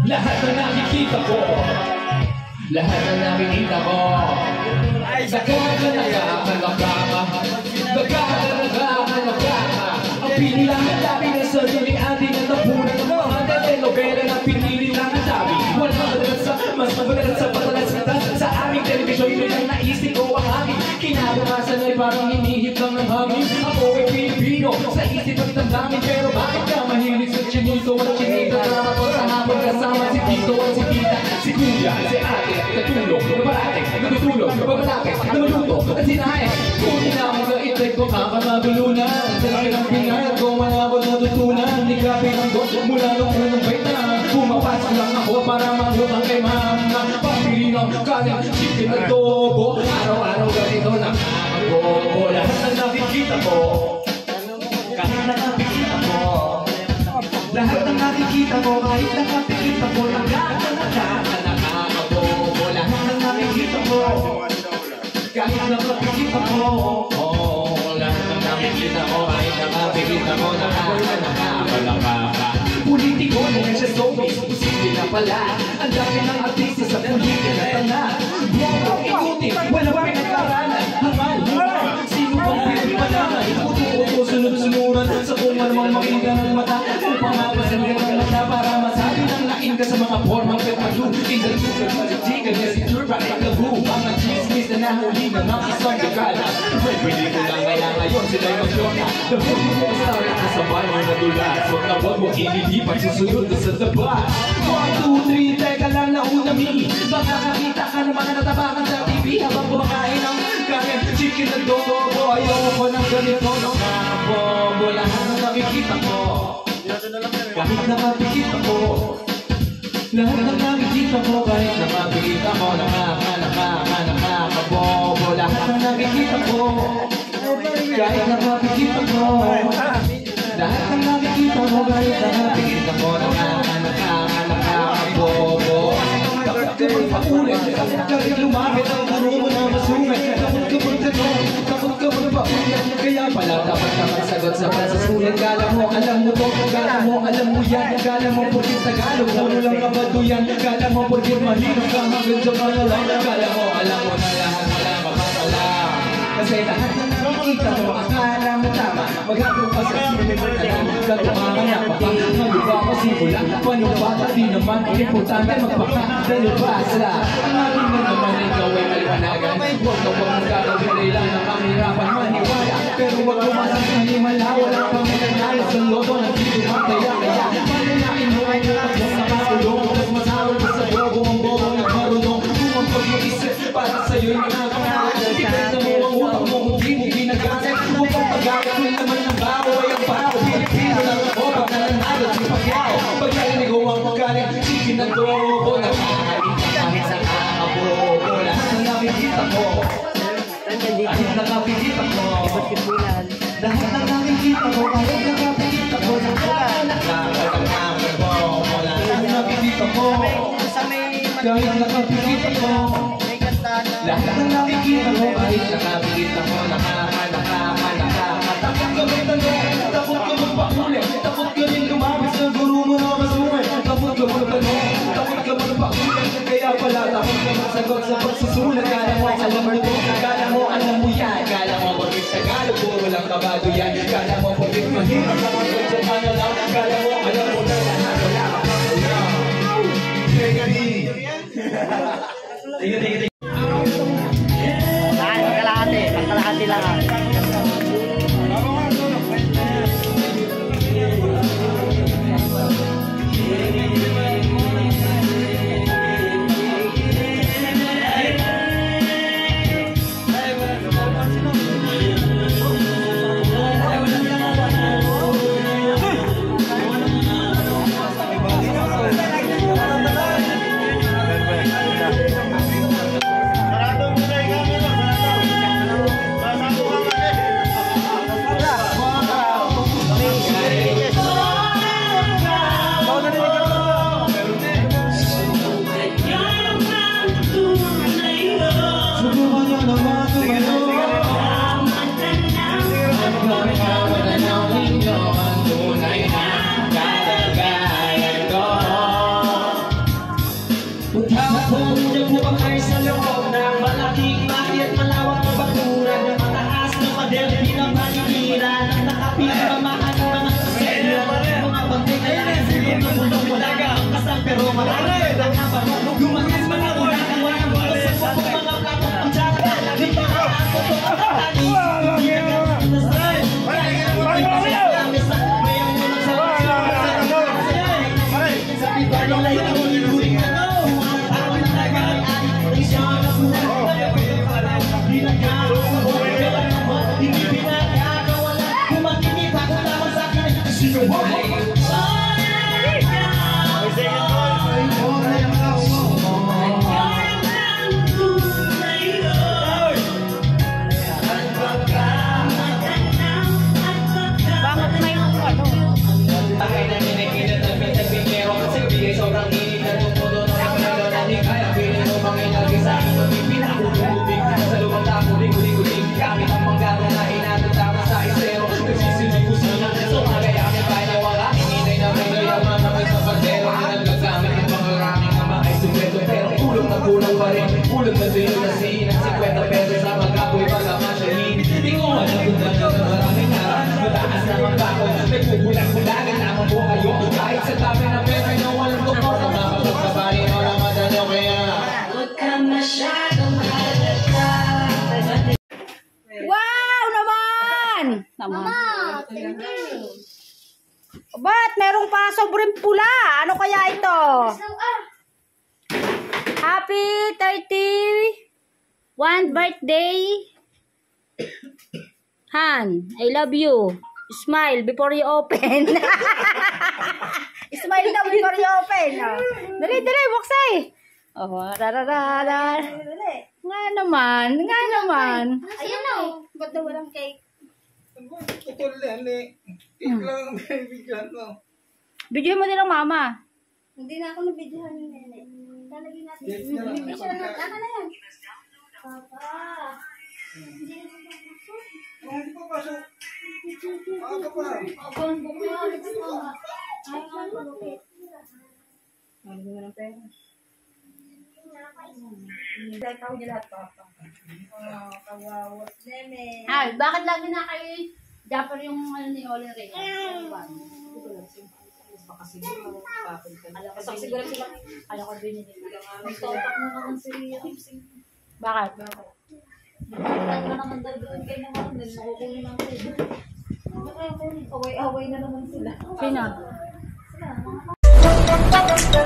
Lahat na nakikita ko, lahat na nakikita ko ay nagkakalaga. Ang pinilang na dami na sa duling ating natapunan ng mga telenovela na pinili lang ang dami. Wala madalas sa mas madalas sa patalas sa aming telebisyon. Yun ang naisip ko ang aking kinabukasan ay parang hinihip lang ng hangin. Ako ay Pilipino sa isip at damdamin, pero bakit ka mahilig sa chinito at chinita? Drama ko sa hapon kasama si Tito at si Tita, si Kuya, si Ate, natulog, nabarating, natutulog, nababalakit, namaluto, at sinahin. Kung inamang ka-itay ko kakamagulunan sa laki ng pinayat ko, wala ko natutunan. Di ka pinanggot mula nung unang baita. Pumapasok lang ako para maghutang kay mama. Pabili ng kanin, chicken at adobo. Araw-araw ganito lang ako. Lahat na nakikita ko, kahit na nakikita ko, lahat na nakikita ko, kahit na nakikita ko, nakakabobo. Lahat na nakikita ko, kahit na nakikita ko, lahat na nakikita ko, kahit na nakikita ko, nakakabalaka. Politiko nung siya showbiz, posible na pala. Ang dami ng artista sa politika na tanan. Buong ikutin, wala pa pinag-aralan. Hangal, sino bang pinipalaman? Ikuto-uto, sunod-sunuran sa kung anumang makita ng mata. Kung pangapasan ka ng mata para masabi ng laking ka sa mga formang pepadu. Indalsugan, magijigan niya si Turba, pagkabu. Mga chismis na nahuli ng mga isang gagala. Pwede ko lang kaya ngayon sila'y mag-yoga. The movie ko started na sa bayo na dulas. Huwag na wag mo inilipan, susunod na sa labas. 1, 2, 3, teka lang na unami. Baka nakita ka ng mga natabakan sa TV habang kumakain ng kanin, chicken at adobo. Ayaw ko ng ganito ng kabobo. Lahat na nakikita ko, kahit na nakikita ko, lahat na nakikita ko, kahit na nakikita ko, nakakabobo. Lahat na nakikita ko, kahit na nakikita ko, lahat na nakikita ko, kahit na nakikita ko, nakakabobo. Takot ka magpakulit, takot ka rin lumapit, ang guro mo na masungit. Takot ka magtanong, takot ka magpakulit. Kaya pala dapat ka magsagot sa pasasulat. Kala mo, alam mo to, kala mo, alam mo yan. Kala mo porkit Tagalog, ano lang kabado yan. Kala mo porkit mahirap ka hanggang sa panalang. Kala mo, alam mo na lahat, wala ka pa pala. Kasi lahat na nakikita mo, akala mo tama. Maghapon ka sa sinimimot na lang. Katumamaya pa pa, maluba ko simula. Panubata, di naman importante magpakadalubasa. Ang aking na naman ikaw ay maliwanagan. Huwag na huwag mong gagawin lang ng kahirapan maniwala. Pero huwag pumasang sa himala. Walang kami nangyari sa loto ng dito mataya. Kaya mananain mo ay natakot sa kasulong. Mas masawal ka sa bobo ang bobo na marunong. Kung ang pag-iisip para sa'yo'y nakakaroon. Ipenta mo ang utang mo kung di mo ginagamit. Huwag ang pag-agawin naman ng bago ay ang bago. Pilipino lang ako pag nananalo si Pagyaw. Pagkalinig ko ang pagkaling chicken at adobo. Nakakalit kahit sa kakabobo. Lahat na nakikita ko, kahit na nakikita ko, lahat na nakikita ko, kahit na nakikita ko, nakakabobo. Lahat na nakikita ko, kahit na nakikita ko, lahat na nakikita ko, kahit nakikita ko, takot ka magtanong, takot ka magpakulit, takot ka rin lumapit sa guru mo na masungit. Takot ka magtanong, takot ka magpakulit, kaya pala takot ka magsagot sa pagsusulat. Kala mo, alam mo to, kala mo, alam mo yan. Kala mo, porkit Tagalog, puro lang kabado yan. Kala mo, porkit mahirap, nakakot sa panalang. Kala mo, alam mo na lahat, wala ka pa wala. Tingin. Pagkalahati lang ha. Ulog na sa'yo na sin at 50 pesos sa magkapoy pagkamasyahin. Di ko alam kung gano'n na maraming harap. Mataas naman ba ako? Nagpubulag-bulagan naman po kayo. Kahit sa dami ng pera na walang tukor. Kapagkabali o naman nyo kaya huwag ka masyadong halata. Wow naman! Ba't merong pa sobrang pula? Ano kaya ito? Happy 31 birthday, Han. I love you. Smile before you open. Smile daw before you open. Dali, dali, buksay. Oh, rararara. Nga naman, nga naman. Ayan na. Ba't daw walang cake? Putol yan eh. Cake lang ang bibigyan mo. Bigyan mo din ng mama. Hindi na ako nabidyohan ni Nene. Lalagyan natin. Hindi siya na. Tama na yan. Papa. Hindi na papasok. Hindi pa pasok. Aga pa. Ako ang bukla. Ay, ang lupit. Ano mo ng pera? Hindi ikaw niya lahat, Papa. Oh, kawawa. Nene. Ay, bakit lagi na kayo Japper yung ano ni Ole Ray? Baka siguro siguro sila. Alam ko binili nila. Magtopak na naman si Bakit? Bakit na naman doon kayo naman. Nakukunin ang sila. Away-away na naman sila. Sino? Sila.